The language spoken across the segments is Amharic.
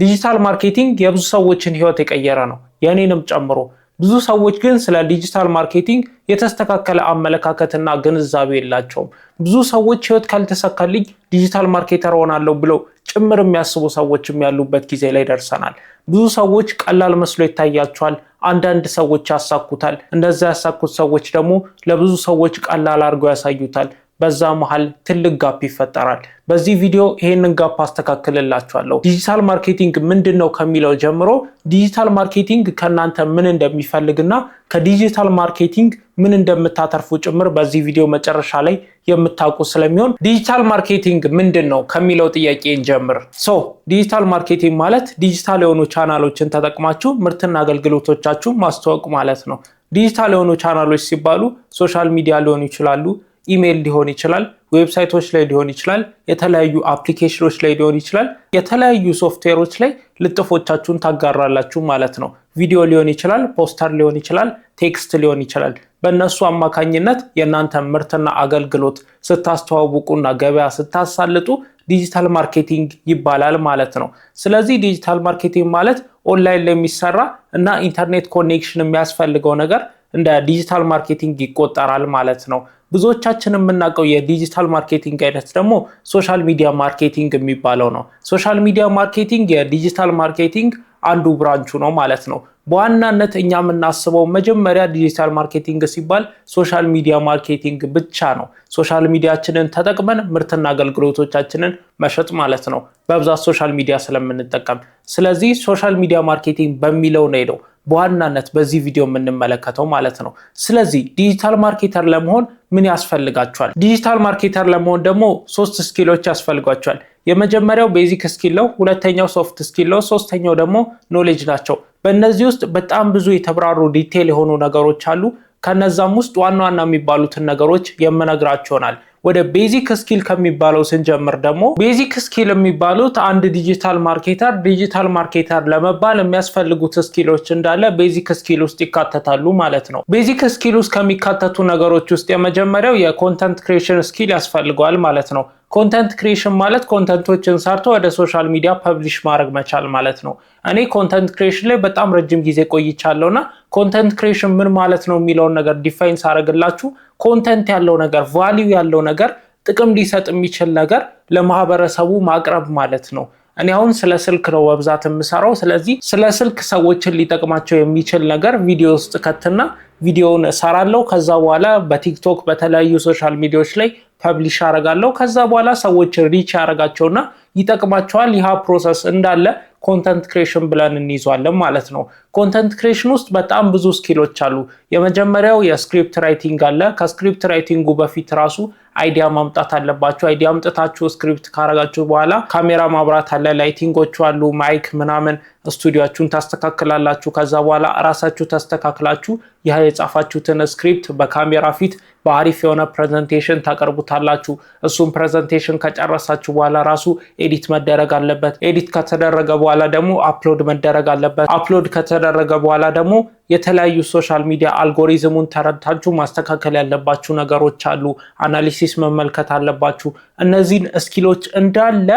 ዲጂታል ማርኬቲንግ የብዙ ሰዎችን ህይወት የቀየረ ነው፣ የኔንም ጨምሮ። ብዙ ሰዎች ግን ስለ ዲጂታል ማርኬቲንግ የተስተካከለ አመለካከትና ግንዛቤ የላቸውም። ብዙ ሰዎች ህይወት ካልተሳካልኝ ዲጂታል ማርኬተር ሆናለሁ ብለው ጭምር የሚያስቡ ሰዎችም ያሉበት ጊዜ ላይ ደርሰናል። ብዙ ሰዎች ቀላል መስሎ ይታያቸዋል። አንዳንድ ሰዎች ያሳኩታል። እንደዛ ያሳኩት ሰዎች ደግሞ ለብዙ ሰዎች ቀላል አድርገው ያሳዩታል። በዛ መሃል ትልቅ ጋፕ ይፈጠራል። በዚህ ቪዲዮ ይሄንን ጋፕ አስተካክልላችኋለሁ። ዲጂታል ማርኬቲንግ ምንድነው ከሚለው ጀምሮ ዲጂታል ማርኬቲንግ ከናንተ ምን እንደሚፈልግና ከዲጂታል ማርኬቲንግ ምን እንደምታተርፉ ጭምር በዚህ ቪዲዮ መጨረሻ ላይ የምታውቁ ስለሚሆን ዲጂታል ማርኬቲንግ ምንድነው ከሚለው ጥያቄ እንጀምር። ዲጂታል ማርኬቲንግ ማለት ዲጂታል የሆኑ ቻናሎችን ተጠቅማችሁ ምርትና አገልግሎቶቻችሁ ማስተዋወቅ ማለት ነው። ዲጂታል የሆኑ ቻናሎች ሲባሉ ሶሻል ሚዲያ ሊሆኑ ይችላሉ፣ ኢሜል ሊሆን ይችላል፣ ዌብሳይቶች ላይ ሊሆን ይችላል፣ የተለያዩ አፕሊኬሽኖች ላይ ሊሆን ይችላል፣ የተለያዩ ሶፍትዌሮች ላይ ልጥፎቻችሁን ታጋራላችሁ ማለት ነው። ቪዲዮ ሊሆን ይችላል፣ ፖስተር ሊሆን ይችላል፣ ቴክስት ሊሆን ይችላል። በእነሱ አማካኝነት የእናንተ ምርትና አገልግሎት ስታስተዋውቁና ገበያ ስታሳልጡ ዲጂታል ማርኬቲንግ ይባላል ማለት ነው። ስለዚህ ዲጂታል ማርኬቲንግ ማለት ኦንላይን ላይ የሚሰራ እና ኢንተርኔት ኮኔክሽን የሚያስፈልገው ነገር እንደ ዲጂታል ማርኬቲንግ ይቆጠራል ማለት ነው። ብዙዎቻችን የምናውቀው የዲጂታል ማርኬቲንግ አይነት ደግሞ ሶሻል ሚዲያ ማርኬቲንግ የሚባለው ነው። ሶሻል ሚዲያ ማርኬቲንግ የዲጂታል ማርኬቲንግ አንዱ ብራንቹ ነው ማለት ነው። በዋናነት እኛ የምናስበው መጀመሪያ ዲጂታል ማርኬቲንግ ሲባል ሶሻል ሚዲያ ማርኬቲንግ ብቻ ነው። ሶሻል ሚዲያችንን ተጠቅመን ምርትና አገልግሎቶቻችንን መሸጥ ማለት ነው፣ በብዛት ሶሻል ሚዲያ ስለምንጠቀም። ስለዚህ ሶሻል ሚዲያ ማርኬቲንግ በሚለው ነው በዋናነት በዚህ ቪዲዮ የምንመለከተው ማለት ነው። ስለዚህ ዲጂታል ማርኬተር ለመሆን ምን ያስፈልጋቸዋል? ዲጂታል ማርኬተር ለመሆን ደግሞ 3 ስኪሎች ያስፈልጓቸዋል። የመጀመሪያው ቤዚክ ስኪል ነው፣ ሁለተኛው ሶፍት ስኪል ነው፣ ሶስተኛው ደግሞ ኖሌጅ ናቸው። በእነዚህ ውስጥ በጣም ብዙ የተብራሩ ዲቴል የሆኑ ነገሮች አሉ። ከነዛም ውስጥ ዋና ዋና የሚባሉትን ነገሮች የምነግራችሁ ይሆናል። ወደ ቤዚክ ስኪል ከሚባለው ስንጀምር ደግሞ ቤዚክ ስኪል የሚባሉት አንድ ዲጂታል ማርኬተር ለመባል የሚያስፈልጉት ስኪሎች እንዳለ ቤዚክ ስኪል ውስጥ ይካተታሉ ማለት ነው። ቤዚክ ስኪል ውስጥ ከሚካተቱ ነገሮች ውስጥ የመጀመሪያው የኮንተንት ክሪኤሽን ስኪል ያስፈልገዋል ማለት ነው። ኮንተንት ክሪኤሽን ማለት ኮንተንቶችን ሰርቶ ወደ ሶሻል ሚዲያ ፐብሊሽ ማድረግ መቻል ማለት ነው። እኔ ኮንተንት ክሪኤሽን ላይ በጣም ረጅም ጊዜ ቆይቻለሁና ኮንተንት ክሪኤሽን ምን ማለት ነው የሚለውን ነገር ዲፋይን ሳደርግላችሁ ኮንተንት ያለው ነገር፣ ቫልዩ ያለው ነገር፣ ጥቅም ሊሰጥ የሚችል ነገር ለማህበረሰቡ ማቅረብ ማለት ነው። እኔ አሁን ስለ ስልክ ነው በብዛት የምሰራው። ስለዚህ ስለ ስልክ ሰዎችን ሊጠቅማቸው የሚችል ነገር ቪዲዮ ውስጥ ከትና ቪዲዮውን እሰራለሁ። ከዛ በኋላ በቲክቶክ በተለያዩ ሶሻል ሚዲያዎች ላይ ፐብሊሽ አደርጋለሁ። ከዛ በኋላ ሰዎች ሪች ያደርጋቸውና ይጠቅማቸዋል። ይህ ፕሮሰስ እንዳለ ኮንተንት ክሪኤሽን ብለን እንይዟለን ማለት ነው። ኮንተንት ክሪኤሽን ውስጥ በጣም ብዙ ስኪሎች አሉ። የመጀመሪያው የስክሪፕት ራይቲንግ አለ። ከስክሪፕት ራይቲንጉ በፊት ራሱ አይዲያ ማምጣት አለባችሁ። አይዲያ አምጥታችሁ ስክሪፕት ካረጋችሁ በኋላ ካሜራ ማብራት አለ፣ ላይቲንጎቹ አሉ፣ ማይክ ምናምን፣ ስቱዲዮአችሁን ታስተካክላላችሁ። ከዛ በኋላ ራሳችሁ ተስተካክላችሁ ይህ የጻፋችሁትን ስክሪፕት በካሜራ ፊት በአሪፍ የሆነ ፕሬዘንቴሽን ታቀርቡታላችሁ። እሱም ፕሬዘንቴሽን ከጨረሳችሁ በኋላ ራሱ ኤዲት መደረግ አለበት። ኤዲት ከተደረገ በኋላ ደግሞ አፕሎድ መደረግ አለበት። አፕሎድ ከተደረገ በኋላ ደግሞ የተለያዩ ሶሻል ሚዲያ አልጎሪዝሙን ተረድታችሁ ማስተካከል ያለባችሁ ነገሮች አሉ። አናሊሲስ መመልከት አለባችሁ። እነዚህን ስኪሎች እንዳለ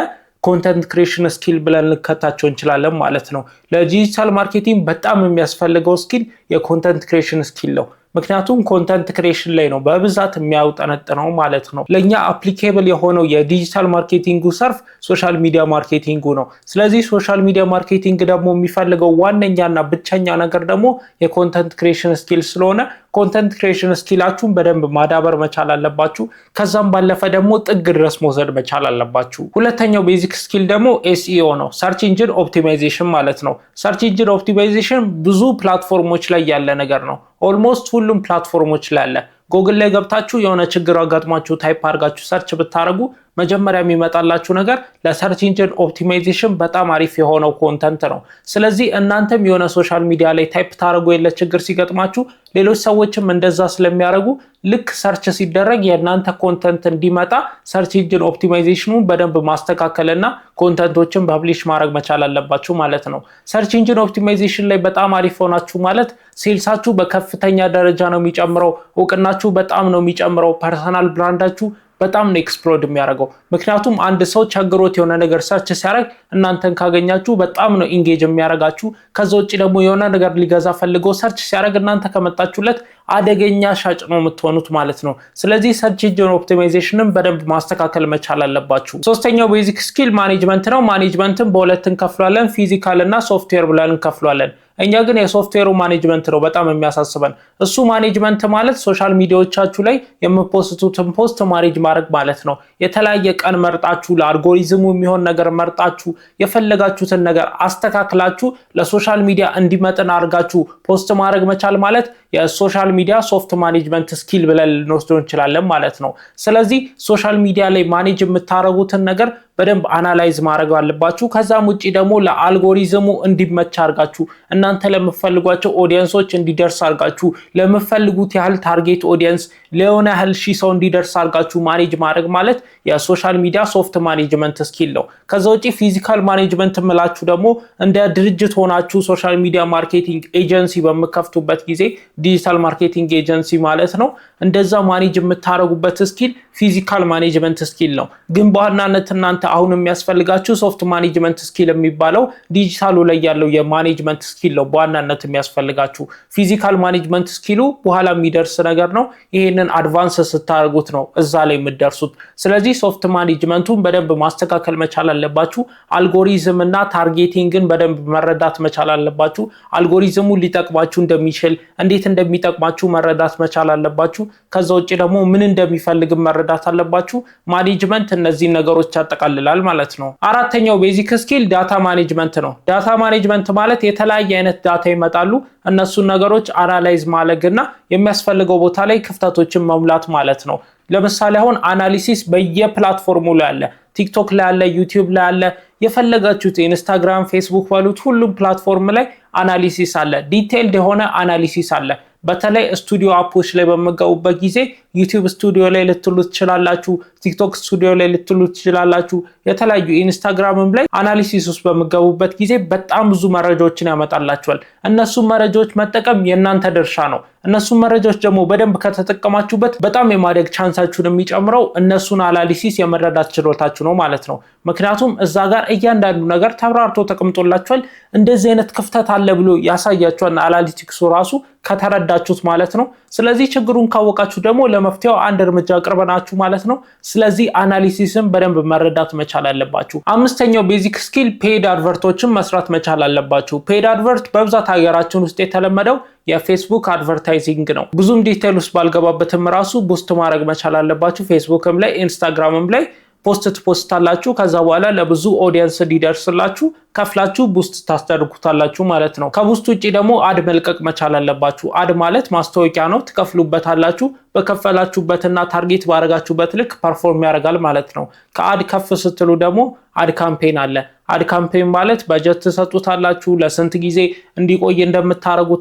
ኮንተንት ክሪኤሽን ስኪል ብለን ልንከታቸው እንችላለን ማለት ነው። ለዲጂታል ማርኬቲንግ በጣም የሚያስፈልገው ስኪል የኮንተንት ክሪኤሽን ስኪል ነው። ምክንያቱም ኮንተንት ክሪኤሽን ላይ ነው በብዛት የሚያውጠነጥነው ማለት ነው። ለኛ አፕሊኬብል የሆነው የዲጂታል ማርኬቲንጉ ሰርፍ ሶሻል ሚዲያ ማርኬቲንጉ ነው። ስለዚህ ሶሻል ሚዲያ ማርኬቲንግ ደግሞ የሚፈልገው ዋነኛና ብቸኛ ነገር ደግሞ የኮንተንት ክሪኤሽን ስኪል ስለሆነ ኮንተንት ክሪኤሽን ስኪላችሁን በደንብ ማዳበር መቻል አለባችሁ። ከዛም ባለፈ ደግሞ ጥግ ድረስ መውሰድ መቻል አለባችሁ። ሁለተኛው ቤዚክ ስኪል ደግሞ ኤስኢኦ ነው፣ ሰርች ኢንጂን ኦፕቲማይዜሽን ማለት ነው። ሰርች ኢንጂን ኦፕቲማይዜሽን ብዙ ፕላትፎርሞች ላይ ያለ ነገር ነው። ኦልሞስት ሁሉም ፕላትፎርሞች ላይ አለ። ጎግል ላይ ገብታችሁ የሆነ ችግር አጋጥሟችሁ ታይፕ አድርጋችሁ ሰርች ብታረጉ መጀመሪያ የሚመጣላችሁ ነገር ለሰርች ኢንጂን ኦፕቲማይዜሽን በጣም አሪፍ የሆነው ኮንተንት ነው። ስለዚህ እናንተም የሆነ ሶሻል ሚዲያ ላይ ታይፕ ታረጉ የለ ችግር ሲገጥማችሁ ሌሎች ሰዎችም እንደዛ ስለሚያደርጉ ልክ ሰርች ሲደረግ የእናንተ ኮንተንት እንዲመጣ ሰርች ኢንጂን ኦፕቲማይዜሽኑን በደንብ ማስተካከልና ኮንተንቶችን ፐብሊሽ ማድረግ መቻል አለባችሁ ማለት ነው። ሰርች ኢንጂን ኦፕቲማይዜሽን ላይ በጣም አሪፍ ሆናችሁ ማለት ሴልሳችሁ በከፍተኛ ደረጃ ነው የሚጨምረው፣ እውቅናችሁ በጣም ነው የሚጨምረው፣ ፐርሰናል ብራንዳችሁ በጣም ነው ኤክስፕሎድ የሚያደርገው። ምክንያቱም አንድ ሰው ቸግሮት የሆነ ነገር ሰርች ሲያደርግ እናንተን ካገኛችሁ በጣም ነው ኢንጌጅ የሚያደርጋችሁ። ከዛ ውጭ ደግሞ የሆነ ነገር ሊገዛ ፈልጎ ሰርች ሲያደርግ እናንተ ከመጣችሁለት አደገኛ ሻጭ ነው የምትሆኑት ማለት ነው። ስለዚህ ሰርች ኢንጂን ኦፕቲማይዜሽንን በደንብ ማስተካከል መቻል አለባችሁ። ሶስተኛው ቤዚክ ስኪል ማኔጅመንት ነው። ማኔጅመንትን በሁለት እንከፍላለን፣ ፊዚካል እና ሶፍትዌር ብለን እንከፍላለን። እኛ ግን የሶፍትዌሩ ማኔጅመንት ነው በጣም የሚያሳስበን። እሱ ማኔጅመንት ማለት ሶሻል ሚዲያዎቻችሁ ላይ የምትፖስቱትን ፖስት ማኔጅ ማድረግ ማለት ነው። የተለያየ ቀን መርጣችሁ ለአልጎሪዝሙ የሚሆን ነገር መርጣችሁ የፈለጋችሁትን ነገር አስተካክላችሁ ለሶሻል ሚዲያ እንዲመጥን አድርጋችሁ ፖስት ማድረግ መቻል ማለት የሶሻል ሚዲያ ሶፍት ማኔጅመንት ስኪል ብለን ልንወስደው እንችላለን ማለት ነው። ስለዚህ ሶሻል ሚዲያ ላይ ማኔጅ የምታረጉትን ነገር በደንብ አናላይዝ ማድረግ አለባችሁ። ከዛም ውጪ ደግሞ ለአልጎሪዝሙ እንዲመች አድርጋችሁ እናንተ ለምትፈልጓቸው ኦዲየንሶች እንዲደርስ አድርጋችሁ ለምትፈልጉት ያህል ታርጌት ኦዲየንስ ለሆነ ያህል ሺህ ሰው እንዲደርስ አድርጋችሁ ማኔጅ ማድረግ ማለት የሶሻል ሚዲያ ሶፍት ማኔጅመንት ስኪል ነው። ከዛ ውጪ ፊዚካል ማኔጅመንት ምላችሁ ደግሞ እንደ ድርጅት ሆናችሁ ሶሻል ሚዲያ ማርኬቲንግ ኤጀንሲ በመከፍቱበት ጊዜ ዲጂታል ማርኬቲንግ ኤጀንሲ ማለት ነው፣ እንደዛ ማኔጅ የምታረጉበት ስኪል ፊዚካል ማኔጅመንት ስኪል ነው። ግን በዋናነት እናንተ አሁን የሚያስፈልጋችሁ ሶፍት ማኔጅመንት ስኪል የሚባለው ዲጂታሉ ላይ ያለው የማኔጅመንት ስኪል ነው በዋናነት የሚያስፈልጋችሁ። ፊዚካል ማኔጅመንት ስኪሉ በኋላ የሚደርስ ነገር ነው። ይሄንን አድቫንስ ስታደርጉት ነው እዛ ላይ የምትደርሱት። ስለዚህ ሶፍት ማኔጅመንቱን በደንብ ማስተካከል መቻል አለባችሁ። አልጎሪዝም እና ታርጌቲንግን በደንብ መረዳት መቻል አለባችሁ። አልጎሪዝሙ ሊጠቅማችሁ እንደሚችል እንዴት እንደሚጠቅማችሁ መረዳት መቻል አለባችሁ። ከዛ ውጪ ደግሞ ምን እንደሚፈልግ መረዳት አለባችሁ። ማኔጅመንት እነዚህ ነገሮች ያጠቃልላል ማለት ነው። አራተኛው ቤዚክ ስኪል ዳታ ማኔጅመንት ነው። ዳታ ማኔጅመንት ማለት የተለያየ አይነት ዳታ ይመጣሉ፣ እነሱን ነገሮች አናላይዝ ማድረግና የሚያስፈልገው ቦታ ላይ ክፍተቶችን መሙላት ማለት ነው። ለምሳሌ አሁን አናሊሲስ በየፕላትፎርሙ ላይ አለ። ቲክቶክ ላይ አለ፣ ዩቲዩብ ላይ አለ፣ የፈለጋችሁት ኢንስታግራም፣ ፌስቡክ ባሉት ሁሉም ፕላትፎርም ላይ አናሊሲስ አለ። ዲቴይልድ የሆነ አናሊሲስ አለ። በተለይ ስቱዲዮ አፖች ላይ በመገቡበት ጊዜ ዩቲዩብ ስቱዲዮ ላይ ልትሉ ትችላላችሁ፣ ቲክቶክ ስቱዲዮ ላይ ልትሉ ትችላላችሁ፣ የተለያዩ ኢንስታግራምም ላይ አናሊሲስ ውስጥ በመገቡበት ጊዜ በጣም ብዙ መረጃዎችን ያመጣላችኋል። እነሱ መረጃዎች መጠቀም የእናንተ ድርሻ ነው። እነሱ መረጃዎች ደግሞ በደንብ ከተጠቀማችሁበት በጣም የማደግ ቻንሳችሁን የሚጨምረው እነሱን አናሊሲስ የመረዳት ችሎታችሁ ነው ማለት ነው። ምክንያቱም እዛ ጋር እያንዳንዱ ነገር ተብራርቶ ተቀምጦላችኋል። እንደዚህ አይነት ክፍተት አለ ብሎ ያሳያችኋል አናሊቲክሱ ራሱ ከተረዳችሁት ማለት ነው። ስለዚህ ችግሩን ካወቃችሁ ደግሞ ለመፍትሄው አንድ እርምጃ ቅርበናችሁ ማለት ነው። ስለዚህ አናሊሲስን በደንብ መረዳት መቻል አለባችሁ። አምስተኛው ቤዚክ ስኪል ፔድ አድቨርቶችን መስራት መቻል አለባችሁ። ፔድ አድቨርት በብዛት ሀገራችን ውስጥ የተለመደው የፌስቡክ አድቨርታይዚንግ ነው። ብዙም ዲቴል ውስጥ ባልገባበትም ራሱ ቡስት ማድረግ መቻል አለባችሁ። ፌስቡክም ላይ ኢንስታግራምም ላይ ፖስት አላችሁ። ከዛ በኋላ ለብዙ ኦዲየንስ እንዲደርስላችሁ ከፍላችሁ ቡስት ታስደርጉታላችሁ ማለት ነው። ከቡስት ውጪ ደግሞ አድ መልቀቅ መቻል አለባችሁ። አድ ማለት ማስታወቂያ ነው፣ ትከፍሉበታላችሁ። በከፈላችሁበትና ታርጌት ባረጋችሁበት ልክ ፐርፎርም ያደርጋል ማለት ነው። ከአድ ከፍ ስትሉ ደግሞ አድ ካምፔን አለ። አድ ካምፔን ማለት በጀት ትሰጡታላችሁ፣ ለስንት ጊዜ እንዲቆይ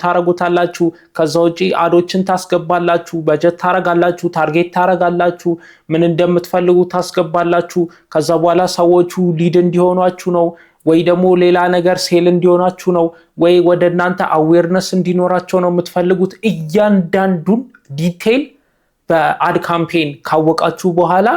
ታረጉታላችሁ። ከዛ ውጪ አዶችን ታስገባላችሁ፣ በጀት ታረጋላችሁ፣ ታርጌት ታረጋላችሁ፣ ምን እንደምትፈልጉ ታስገባላችሁ። ከዛ በኋላ ሰዎቹ ሊድ እንዲሆኗችሁ ነው ወይ ደግሞ ሌላ ነገር ሴል እንዲሆናችሁ ነው ወይ ወደ እናንተ አዌርነስ እንዲኖራቸው ነው የምትፈልጉት። እያንዳንዱን ዲቴይል በአድ ካምፔን ካወቃችሁ በኋላ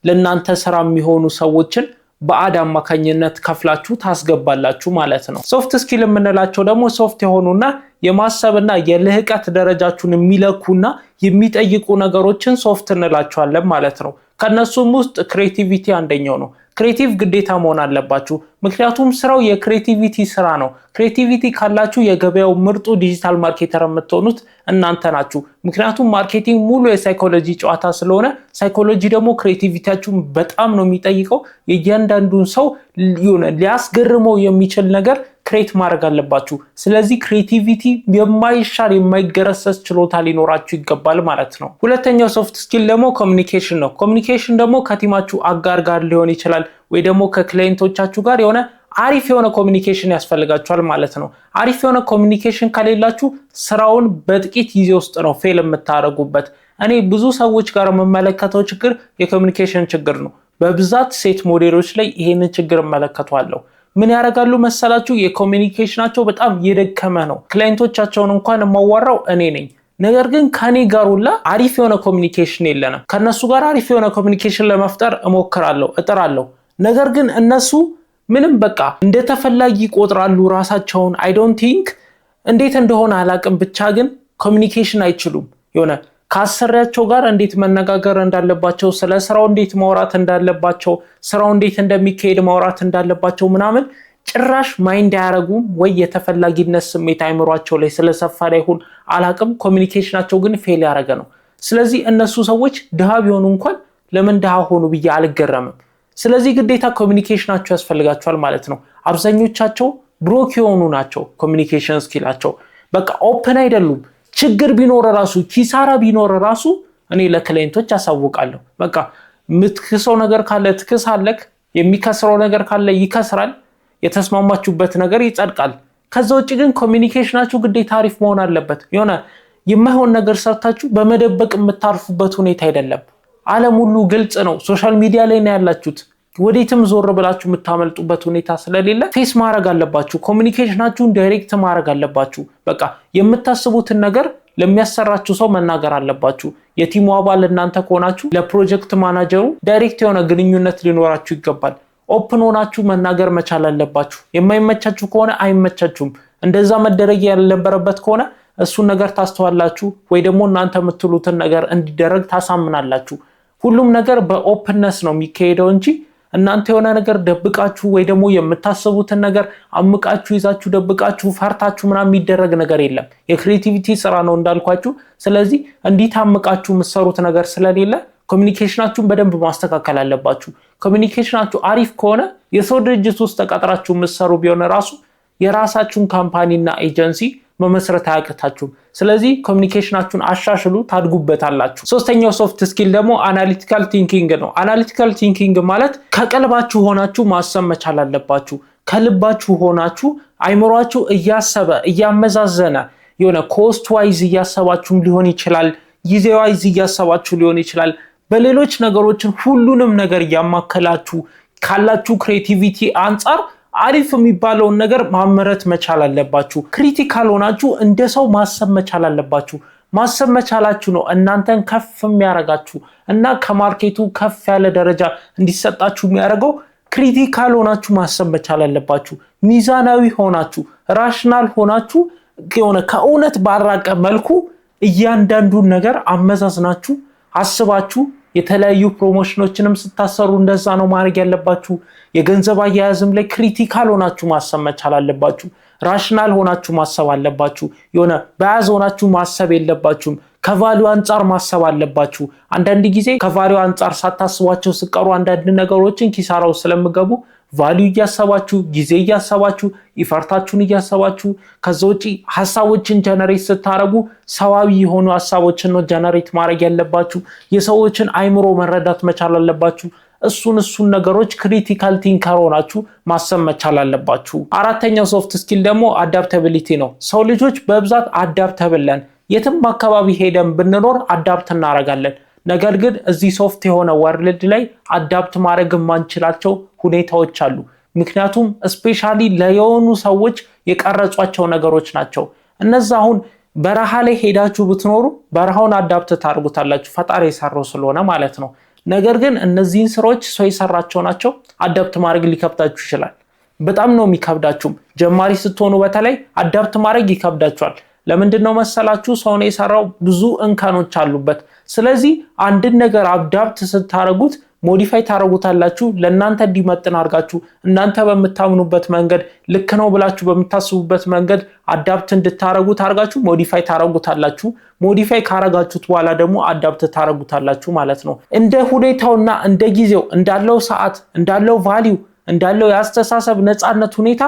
ለእናንተ ስራ የሚሆኑ ሰዎችን በአድ አማካኝነት ከፍላችሁ ታስገባላችሁ ማለት ነው። ሶፍት ስኪል የምንላቸው ደግሞ ሶፍት የሆኑና የማሰብና የልህቀት ደረጃችሁን የሚለኩና የሚጠይቁ ነገሮችን ሶፍት እንላቸዋለን ማለት ነው። ከነሱም ውስጥ ክሬቲቪቲ አንደኛው ነው። ክሬቲቭ ግዴታ መሆን አለባችሁ። ምክንያቱም ስራው የክሬቲቪቲ ስራ ነው። ክሬቲቪቲ ካላችሁ የገበያው ምርጡ ዲጂታል ማርኬተር የምትሆኑት እናንተ ናችሁ። ምክንያቱም ማርኬቲንግ ሙሉ የሳይኮሎጂ ጨዋታ ስለሆነ ሳይኮሎጂ ደግሞ ክሬቲቪቲያችሁን በጣም ነው የሚጠይቀው። የእያንዳንዱን ሰው ሊያስገርመው የሚችል ነገር ክሬት ማድረግ አለባችሁ። ስለዚህ ክሬቲቪቲ የማይሻር የማይገረሰስ ችሎታ ሊኖራችሁ ይገባል ማለት ነው። ሁለተኛው ሶፍት ስኪል ደግሞ ኮሚኒኬሽን ነው። ኮሚኒኬሽን ደግሞ ከቲማችሁ አጋር ጋር ሊሆን ይችላል ወይ ደግሞ ከክላይንቶቻችሁ ጋር የሆነ አሪፍ የሆነ ኮሚኒኬሽን ያስፈልጋችኋል ማለት ነው። አሪፍ የሆነ ኮሚኒኬሽን ከሌላችሁ ስራውን በጥቂት ጊዜ ውስጥ ነው ፌል የምታደርጉበት። እኔ ብዙ ሰዎች ጋር የምመለከተው ችግር የኮሚኒኬሽን ችግር ነው። በብዛት ሴት ሞዴሎች ላይ ይሄንን ችግር እመለከታለሁ። ምን ያደርጋሉ መሰላችሁ? የኮሚኒኬሽናቸው በጣም የደከመ ነው። ክላይንቶቻቸውን እንኳን የማዋራው እኔ ነኝ። ነገር ግን ከኔ ጋር ሁላ አሪፍ የሆነ ኮሚኒኬሽን የለንም። ከነሱ ጋር አሪፍ የሆነ ኮሚኒኬሽን ለመፍጠር እሞክራለሁ እጥራለሁ። ነገር ግን እነሱ ምንም በቃ እንደተፈላጊ ይቆጥራሉ ራሳቸውን። አይ ዶንት ቲንክ እንዴት እንደሆነ አላቅም፣ ብቻ ግን ኮሚኒኬሽን አይችሉም። የሆነ ከአሰሪያቸው ጋር እንዴት መነጋገር እንዳለባቸው፣ ስለ ስራው እንዴት ማውራት እንዳለባቸው፣ ስራው እንዴት እንደሚካሄድ ማውራት እንዳለባቸው ምናምን ጭራሽ ማይንድ አያረጉም። ወይ የተፈላጊነት ስሜት አይምሯቸው ላይ ስለሰፋ ላይ ይሁን አላቅም፣ ኮሚኒኬሽናቸው ግን ፌል ያደረገ ነው። ስለዚህ እነሱ ሰዎች ድሃ ቢሆኑ እንኳን ለምን ድሃ ሆኑ ብዬ አልገረምም። ስለዚህ ግዴታ ኮሚኒኬሽናቸው ያስፈልጋቸዋል ማለት ነው። አብዛኞቻቸው ብሮክ የሆኑ ናቸው ኮሚኒኬሽን ስኪላቸው። በቃ ኦፕን አይደሉም። ችግር ቢኖር ራሱ ኪሳራ ቢኖር ራሱ እኔ ለክላይንቶች አሳውቃለሁ። በቃ የምትክሰው ነገር ካለ ትክሳለህ፣ የሚከስረው ነገር ካለ ይከስራል፣ የተስማማችሁበት ነገር ይጸድቃል። ከዛ ውጭ ግን ኮሚኒኬሽናችሁ ግዴታ አሪፍ መሆን አለበት። የሆነ የማይሆን ነገር ሰርታችሁ በመደበቅ የምታርፉበት ሁኔታ አይደለም። ዓለም ሁሉ ግልጽ ነው። ሶሻል ሚዲያ ላይ ነው ያላችሁት። ወዴትም ዞር ብላችሁ የምታመልጡበት ሁኔታ ስለሌለ ፌስ ማድረግ አለባችሁ። ኮሚኒኬሽናችሁን ዳይሬክት ማድረግ አለባችሁ። በቃ የምታስቡትን ነገር ለሚያሰራችሁ ሰው መናገር አለባችሁ። የቲሙ አባል እናንተ ከሆናችሁ ለፕሮጀክት ማናጀሩ ዳይሬክት የሆነ ግንኙነት ሊኖራችሁ ይገባል። ኦፕን ሆናችሁ መናገር መቻል አለባችሁ። የማይመቻችሁ ከሆነ አይመቻችሁም። እንደዛ መደረግ ያልነበረበት ከሆነ እሱን ነገር ታስተዋላችሁ ወይ ደግሞ እናንተ የምትሉትን ነገር እንዲደረግ ታሳምናላችሁ። ሁሉም ነገር በኦፕንነስ ነው የሚካሄደው እንጂ እናንተ የሆነ ነገር ደብቃችሁ ወይ ደግሞ የምታስቡትን ነገር አምቃችሁ ይዛችሁ ደብቃችሁ ፈርታችሁ ምናምን የሚደረግ ነገር የለም። የክሪኤቲቪቲ ስራ ነው እንዳልኳችሁ። ስለዚህ እንዲህ አምቃችሁ የምትሰሩት ነገር ስለሌለ ኮሚኒኬሽናችሁን በደንብ ማስተካከል አለባችሁ። ኮሚኒኬሽናችሁ አሪፍ ከሆነ የሰው ድርጅት ውስጥ ተቀጥራችሁ የምትሰሩ ቢሆን ራሱ የራሳችሁን ካምፓኒና ኤጀንሲ መመስረት አያቅታችሁም። ስለዚህ ኮሚኒኬሽናችሁን አሻሽሉ፣ ታድጉበታላችሁ። ሶስተኛው ሶፍት ስኪል ደግሞ አናሊቲካል ቲንኪንግ ነው። አናሊቲካል ቲንኪንግ ማለት ከቀልባችሁ ሆናችሁ ማሰብ መቻል አለባችሁ። ከልባችሁ ሆናችሁ አይምሯችሁ እያሰበ እያመዛዘነ የሆነ ኮስት ዋይዝ እያሰባችሁም ሊሆን ይችላል፣ ጊዜ ዋይዝ እያሰባችሁ ሊሆን ይችላል። በሌሎች ነገሮችን ሁሉንም ነገር እያማከላችሁ ካላችሁ ክሬቲቪቲ አንጻር አሪፍ የሚባለውን ነገር ማመረት መቻል አለባችሁ። ክሪቲካል ሆናችሁ እንደ ሰው ማሰብ መቻል አለባችሁ። ማሰብ መቻላችሁ ነው እናንተን ከፍ የሚያረጋችሁ እና ከማርኬቱ ከፍ ያለ ደረጃ እንዲሰጣችሁ የሚያደርገው። ክሪቲካል ሆናችሁ ማሰብ መቻል አለባችሁ። ሚዛናዊ ሆናችሁ ራሽናል ሆናችሁ የሆነ ከእውነት ባራቀ መልኩ እያንዳንዱን ነገር አመዛዝናችሁ አስባችሁ የተለያዩ ፕሮሞሽኖችንም ስታሰሩ እንደዛ ነው ማድረግ ያለባችሁ። የገንዘብ አያያዝም ላይ ክሪቲካል ሆናችሁ ማሰብ መቻል አለባችሁ። ራሽናል ሆናችሁ ማሰብ አለባችሁ። የሆነ በያዝ ሆናችሁ ማሰብ የለባችሁም። ከቫልዩ አንጻር ማሰብ አለባችሁ። አንዳንድ ጊዜ ከቫልዩ አንጻር ሳታስቧቸው ስቀሩ አንዳንድ ነገሮችን ኪሳራው ስለምገቡ ቫልዩ እያሰባችሁ ጊዜ እያሰባችሁ ኢፈርታችሁን እያሰባችሁ ከዛ ውጪ ሐሳቦችን ጀነሬት ስታረጉ ሰዋዊ የሆኑ ሐሳቦችን ነው ጀነሬት ማድረግ ያለባችሁ። የሰዎችን አይምሮ መረዳት መቻል አለባችሁ። እሱን ነገሮች ክሪቲካል ቲንከር ሆናችሁ ማሰብ መቻል አለባችሁ። አራተኛው ሶፍት ስኪል ደግሞ አዳፕታቢሊቲ ነው። ሰው ልጆች በብዛት አዳፕታብል ነን። የትም አካባቢ ሄደን ብንኖር አዳፕት እናረጋለን። ነገር ግን እዚህ ሶፍት የሆነ ወርልድ ላይ አዳፕት ማድረግ የማንችላቸው ሁኔታዎች አሉ። ምክንያቱም ስፔሻሊ ለየሆኑ ሰዎች የቀረጿቸው ነገሮች ናቸው። እነዛ አሁን በረሃ ላይ ሄዳችሁ ብትኖሩ በረሃውን አዳፕት ታርጉታላችሁ፣ ፈጣሪ የሰራው ስለሆነ ማለት ነው። ነገር ግን እነዚህን ስራዎች ሰው የሰራቸው ናቸው። አዳፕት ማድረግ ሊከብዳችሁ ይችላል። በጣም ነው የሚከብዳችሁ። ጀማሪ ስትሆኑ በተለይ አዳፕት ማድረግ ይከብዳችኋል። ለምንድነው መሰላችሁ? ሰው ነው የሰራው፣ ብዙ እንከኖች አሉበት። ስለዚህ አንድን ነገር አዳፕት ስታረጉት ሞዲፋይ ታረጉታላችሁ። ለእናንተ እንዲመጥን አድርጋችሁ እናንተ በምታምኑበት መንገድ ልክ ነው ብላችሁ በምታስቡበት መንገድ አዳፕት እንድታረጉት አድርጋችሁ ሞዲፋይ ታረጉታላችሁ። ሞዲፋይ ካረጋችሁት በኋላ ደግሞ አዳፕት ታረጉታላችሁ ማለት ነው። እንደ ሁኔታውና እንደ ጊዜው እንዳለው ሰዓት እንዳለው ቫልዩ እንዳለው የአስተሳሰብ ነፃነት ሁኔታ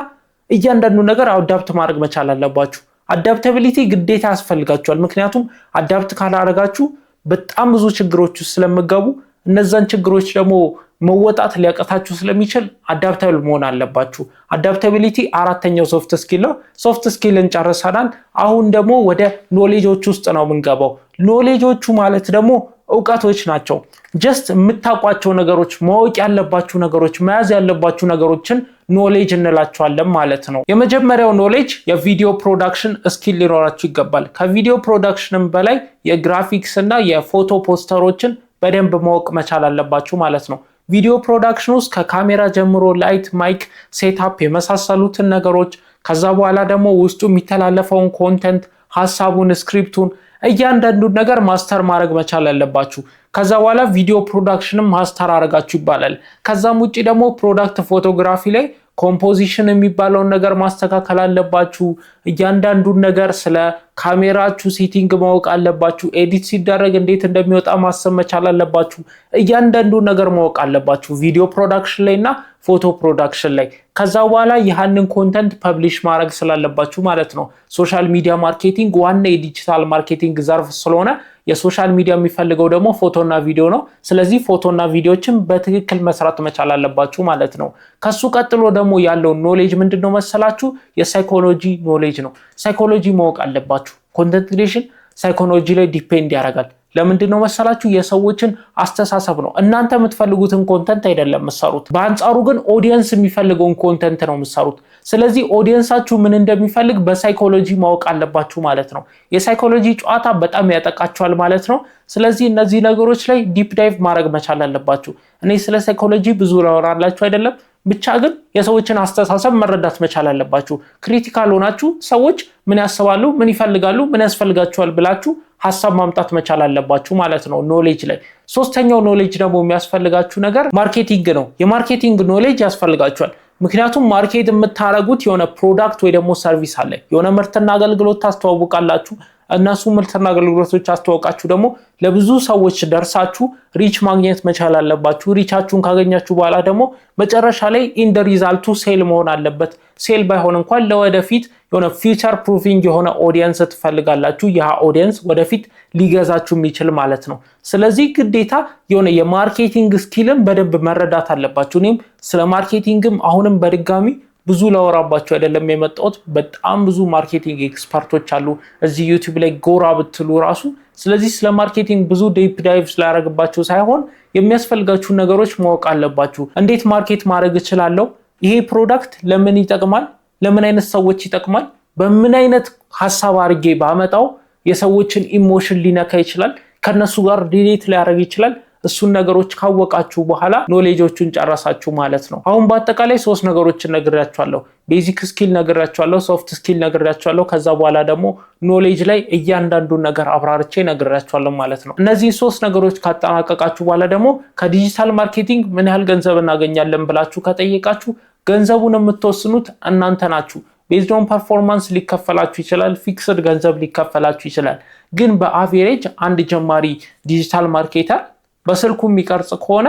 እያንዳንዱ ነገር አዳፕት ማድረግ መቻል አለባችሁ። አዳፕታቢሊቲ ግዴታ ያስፈልጋችኋል። ምክንያቱም አዳፕት ካላረጋችሁ በጣም ብዙ ችግሮች ስለምገቡ እነዛን ችግሮች ደግሞ መወጣት ሊያቀታችሁ ስለሚችል አዳፕታብል መሆን አለባችሁ። አዳፕታቢሊቲ አራተኛው ሶፍት ስኪል ነው። ሶፍት ስኪልን ጨርሰናል። አሁን ደግሞ ወደ ኖሌጆች ውስጥ ነው የምንገባው። ኖሌጆቹ ማለት ደግሞ እውቀቶች ናቸው። ጀስት የምታውቋቸው ነገሮች፣ ማወቅ ያለባችሁ ነገሮች፣ መያዝ ያለባችሁ ነገሮችን ኖሌጅ እንላቸዋለን ማለት ነው። የመጀመሪያው ኖሌጅ የቪዲዮ ፕሮዳክሽን ስኪል ሊኖራችሁ ይገባል። ከቪዲዮ ፕሮዳክሽንም በላይ የግራፊክስ እና የፎቶ ፖስተሮችን በደንብ ማወቅ መቻል አለባችሁ ማለት ነው። ቪዲዮ ፕሮዳክሽን ውስጥ ከካሜራ ጀምሮ ላይት፣ ማይክ ሴትአፕ የመሳሰሉትን ነገሮች ከዛ በኋላ ደግሞ ውስጡ የሚተላለፈውን ኮንተንት፣ ሐሳቡን፣ ስክሪፕቱን እያንዳንዱን ነገር ማስተር ማድረግ መቻል አለባችሁ። ከዛ በኋላ ቪዲዮ ፕሮዳክሽንም ማስተር አረጋችሁ ይባላል። ከዛም ውጪ ደግሞ ፕሮዳክት ፎቶግራፊ ላይ ኮምፖዚሽን የሚባለውን ነገር ማስተካከል አለባችሁ። እያንዳንዱን ነገር ስለ ካሜራችሁ ሴቲንግ ማወቅ አለባችሁ። ኤዲት ሲደረግ እንዴት እንደሚወጣ ማሰብ መቻል አለባችሁ። እያንዳንዱን ነገር ማወቅ አለባችሁ ቪዲዮ ፕሮዳክሽን ላይ እና ፎቶ ፕሮዳክሽን ላይ። ከዛ በኋላ ያንን ኮንተንት ፐብሊሽ ማድረግ ስላለባችሁ ማለት ነው። ሶሻል ሚዲያ ማርኬቲንግ ዋና የዲጂታል ማርኬቲንግ ዘርፍ ስለሆነ የሶሻል ሚዲያ የሚፈልገው ደግሞ ፎቶና ቪዲዮ ነው። ስለዚህ ፎቶና ቪዲዮችን በትክክል መስራት መቻል አለባችሁ ማለት ነው። ከሱ ቀጥሎ ደግሞ ያለው ኖሌጅ ምንድነው መሰላችሁ? የሳይኮሎጂ ኖሌጅ ነው። ሳይኮሎጂ ማወቅ አለባችሁ። ኮንተንት ክሪኤሽን ሳይኮሎጂ ላይ ዲፔንድ ያደርጋል። ለምንድነው መሰላችሁ? የሰዎችን አስተሳሰብ ነው። እናንተ የምትፈልጉትን ኮንተንት አይደለም የምትሰሩት። በአንጻሩ ግን ኦዲየንስ የሚፈልገውን ኮንተንት ነው የምትሰሩት። ስለዚህ ኦዲየንሳችሁ ምን እንደሚፈልግ በሳይኮሎጂ ማወቅ አለባችሁ ማለት ነው። የሳይኮሎጂ ጨዋታ በጣም ያጠቃችኋል ማለት ነው። ስለዚህ እነዚህ ነገሮች ላይ ዲፕ ዳይቭ ማድረግ መቻል አለባችሁ። እኔ ስለ ሳይኮሎጂ ብዙ ላወራላችሁ አይደለም፣ ብቻ ግን የሰዎችን አስተሳሰብ መረዳት መቻል አለባችሁ። ክሪቲካል ሆናችሁ ሰዎች ምን ያስባሉ፣ ምን ይፈልጋሉ፣ ምን ያስፈልጋቸዋል ብላችሁ ሐሳብ ማምጣት መቻል አለባችሁ ማለት ነው ኖሌጅ ላይ። ሶስተኛው ኖሌጅ ደግሞ የሚያስፈልጋችሁ ነገር ማርኬቲንግ ነው። የማርኬቲንግ ኖሌጅ ያስፈልጋችኋል። ምክንያቱም ማርኬት የምታረጉት የሆነ ፕሮዳክት ወይ ደግሞ ሰርቪስ አለ። የሆነ ምርትና አገልግሎት ታስተዋውቃላችሁ። እነሱ ምርትና አገልግሎቶች አስተዋውቃችሁ ደግሞ ለብዙ ሰዎች ደርሳችሁ ሪች ማግኘት መቻል አለባችሁ። ሪቻችሁን ካገኛችሁ በኋላ ደግሞ መጨረሻ ላይ ኢንድ ሪዛልቱ ሴል መሆን አለበት። ሴል ባይሆን እንኳን ለወደፊት የሆነ ፊውቸር ፕሩፊንግ የሆነ ኦዲየንስ ትፈልጋላችሁ። ያ ኦዲየንስ ወደፊት ሊገዛችሁ የሚችል ማለት ነው። ስለዚህ ግዴታ የሆነ የማርኬቲንግ ስኪልን በደንብ መረዳት አለባችሁ። እኔም ስለ ማርኬቲንግም አሁንም በድጋሚ ብዙ ላወራባችሁ አይደለም የመጣሁት። በጣም ብዙ ማርኬቲንግ ኤክስፐርቶች አሉ እዚህ ዩቲዩብ ላይ ጎራ ብትሉ ራሱ። ስለዚህ ስለ ማርኬቲንግ ብዙ ዲፕ ዳይቭ ስላደረግባችሁ ሳይሆን የሚያስፈልጋችሁ ነገሮች ማወቅ አለባችሁ። እንዴት ማርኬት ማድረግ እችላለሁ? ይሄ ፕሮዳክት ለምን ይጠቅማል? ለምን አይነት ሰዎች ይጠቅማል? በምን አይነት ሐሳብ አድርጌ ባመጣው የሰዎችን ኢሞሽን ሊነካ ይችላል? ከነሱ ጋር ሪሌት ሊያደርግ ይችላል? እሱን ነገሮች ካወቃችሁ በኋላ ኖሌጆቹን ጨረሳችሁ ማለት ነው። አሁን በአጠቃላይ 3 ነገሮችን ነግሬያችኋለሁ። ቤዚክ ስኪል ነግሬያችኋለሁ፣ ሶፍት ስኪል ነግሬያችኋለሁ። ከዛ በኋላ ደግሞ ኖሌጅ ላይ እያንዳንዱን ነገር አብራርቼ ነግሬያችኋለሁ ማለት ነው። እነዚህ 3 ነገሮች ካጠናቀቃችሁ በኋላ ደግሞ ከዲጂታል ማርኬቲንግ ምን ያህል ገንዘብ እናገኛለን ብላችሁ ከጠየቃችሁ ገንዘቡን የምትወስኑት እናንተ ናችሁ። ቤዝድ ኦን ፐርፎርማንስ ሊከፈላችሁ ይችላል፣ ፊክስድ ገንዘብ ሊከፈላችሁ ይችላል። ግን በአቬሬጅ አንድ ጀማሪ ዲጂታል ማርኬተር በስልኩ የሚቀርጽ ከሆነ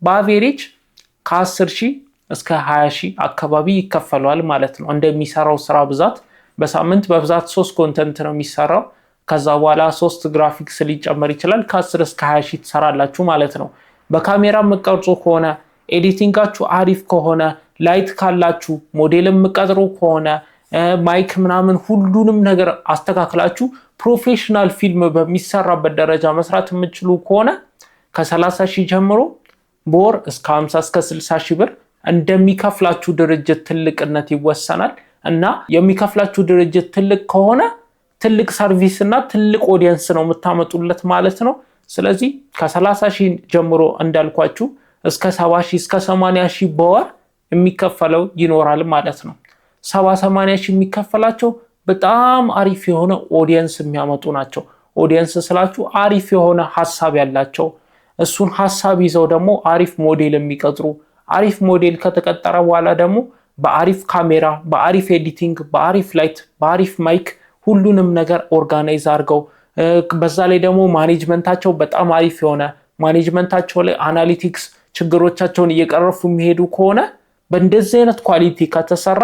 በአቬሬጅ ከ10,000 እስከ 20,000 አካባቢ ይከፈለዋል ማለት ነው። እንደሚሰራው ስራ ብዛት በሳምንት በብዛት 3 ኮንተንት ነው የሚሰራው። ከዛ በኋላ 3 ግራፊክስ ሊጨመር ይችላል። ከ10 እስከ 20,000 ትሰራላችሁ ማለት ነው። በካሜራ የምትቀርጹ ከሆነ ኤዲቲንጋችሁ አሪፍ ከሆነ ላይት ካላችሁ ሞዴል የምትቀጥሩ ከሆነ ማይክ ምናምን ሁሉንም ነገር አስተካክላችሁ ፕሮፌሽናል ፊልም በሚሰራበት ደረጃ መስራት የምትችሉ ከሆነ ከ30,000 ጀምሮ በወር እስከ 50 እስከ 60,000 ብር እንደሚከፍላችሁ ድርጅት ትልቅነት ይወሰናል። እና የሚከፍላችሁ ድርጅት ትልቅ ከሆነ ትልቅ ሰርቪስ እና ትልቅ ኦዲየንስ ነው የምታመጡለት ማለት ነው። ስለዚህ ከ30,000 ጀምሮ እንዳልኳችሁ እስከ 70,000 እስከ 80,000 በወር የሚከፈለው ይኖራል ማለት ነው። 70-80,000 የሚከፈላቸው በጣም አሪፍ የሆነ ኦዲየንስ የሚያመጡ ናቸው። ኦዲየንስ ስላችሁ አሪፍ የሆነ ሐሳብ ያላቸው፣ እሱን ሐሳብ ይዘው ደግሞ አሪፍ ሞዴል የሚቀጥሩ፣ አሪፍ ሞዴል ከተቀጠረ በኋላ ደግሞ በአሪፍ ካሜራ፣ በአሪፍ ኤዲቲንግ፣ በአሪፍ ላይት፣ በአሪፍ ማይክ ሁሉንም ነገር ኦርጋናይዝ አድርገው በዛ ላይ ደግሞ ማኔጅመንታቸው በጣም አሪፍ የሆነ ማኔጅመንታቸው ላይ አናሊቲክስ ችግሮቻቸውን እየቀረፉ የሚሄዱ ከሆነ በእንደዚህ አይነት ኳሊቲ ከተሰራ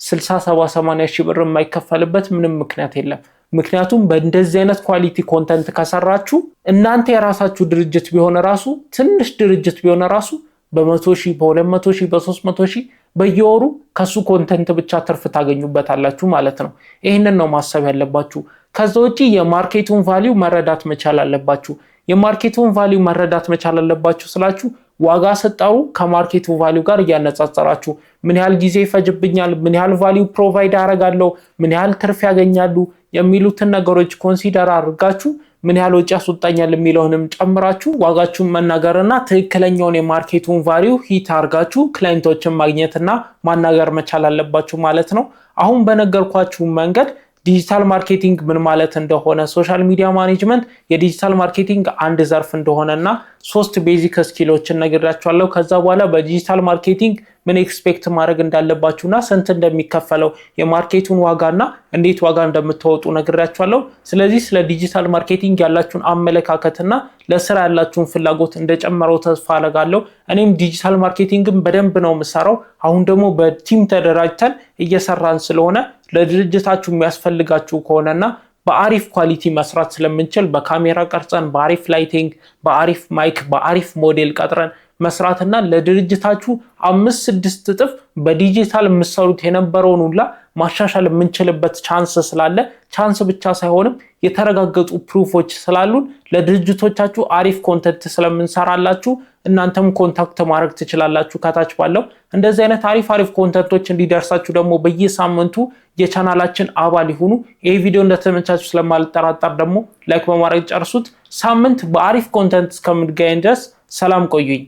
60-70-80,000 ብር የማይከፈልበት ምንም ምክንያት የለም። ምክንያቱም በእንደዚህ አይነት ኳሊቲ ኮንተንት ከሰራችሁ እናንተ የራሳችሁ ድርጅት ቢሆን ራሱ ትንሽ ድርጅት ቢሆን ራሱ በ100,000 በ200,000 በ300,000 በየወሩ ከሱ ኮንተንት ብቻ ትርፍ ታገኙበታላችሁ ማለት ነው። ይሄንን ነው ማሰብ ያለባችሁ። ከዛ ውጪ የማርኬቱን ቫልዩ መረዳት መቻል አለባችሁ። የማርኬቱን ቫልዩ መረዳት መቻል አለባችሁ ስላችሁ ዋጋ ሰጣሩ ከማርኬቱ ቫልዩ ጋር ያነጻጸራችሁ ምን ያህል ጊዜ ይፈጅብኛል፣ ምን ያህል ቫልዩ ፕሮቫይድ አደርጋለሁ፣ ምን ያህል ትርፍ ያገኛሉ የሚሉትን ነገሮች ኮንሲደር አድርጋችሁ ምን ያህል ወጪ ያስወጣኛል የሚለውንም ጨምራችሁ ዋጋችሁን መናገርና ትክክለኛውን የማርኬቱን ቫልዩ ሂት አድርጋችሁ ክላይንቶችን ማግኘትና ማናገር መቻል አለባችሁ ማለት ነው። አሁን በነገርኳችሁ መንገድ ዲጂታል ማርኬቲንግ ምን ማለት እንደሆነ፣ ሶሻል ሚዲያ ማኔጅመንት የዲጂታል ማርኬቲንግ አንድ ዘርፍ እንደሆነና 3 ቤዚክ ስኪሎችን ነግራችኋለሁ። ከዛ በኋላ በዲጂታል ማርኬቲንግ ምን ኤክስፔክት ማድረግ እንዳለባችሁና ስንት እንደሚከፈለው የማርኬቱን ዋጋና እንዴት ዋጋ እንደምታወጡ ነግራችኋለሁ። ስለዚህ ስለ ዲጂታል ማርኬቲንግ ያላችሁን አመለካከትና ለስራ ያላችሁን ፍላጎት እንደጨመረው ተስፋ አደርጋለሁ። እኔም ዲጂታል ማርኬቲንግን በደንብ ነው የምሰራው። አሁን ደግሞ በቲም ተደራጅተን እየሰራን ስለሆነ ለድርጅታችሁ የሚያስፈልጋችሁ ከሆነና በአሪፍ ኳሊቲ መስራት ስለምንችል በካሜራ ቀርጸን በአሪፍ ላይቲንግ፣ በአሪፍ ማይክ፣ በአሪፍ ሞዴል ቀጥረን መስራትና ለድርጅታችሁ 5-6 እጥፍ በዲጂታል የምትሰሩት የነበረውን ሁላ ማሻሻል የምንችልበት ቻንስ ስላለ፣ ቻንስ ብቻ ሳይሆንም የተረጋገጡ ፕሩፎች ስላሉን ለድርጅቶቻችሁ አሪፍ ኮንተንት ስለምንሰራላችሁ እናንተም ኮንታክት ማድረግ ትችላላችሁ ከታች ባለው። እንደዚህ አይነት አሪፍ ኮንተንቶች እንዲደርሳችሁ ደግሞ በየሳምንቱ የቻናላችን አባል ይሁኑ። ይሄ ቪዲዮ እንደተመቻችሁ ስለማልጠራጠር ደግሞ ላይክ በማድረግ ጨርሱት። ሳምንት በአሪፍ ኮንተንት እስከምንገናኝ ድረስ ሰላም ቆዩኝ።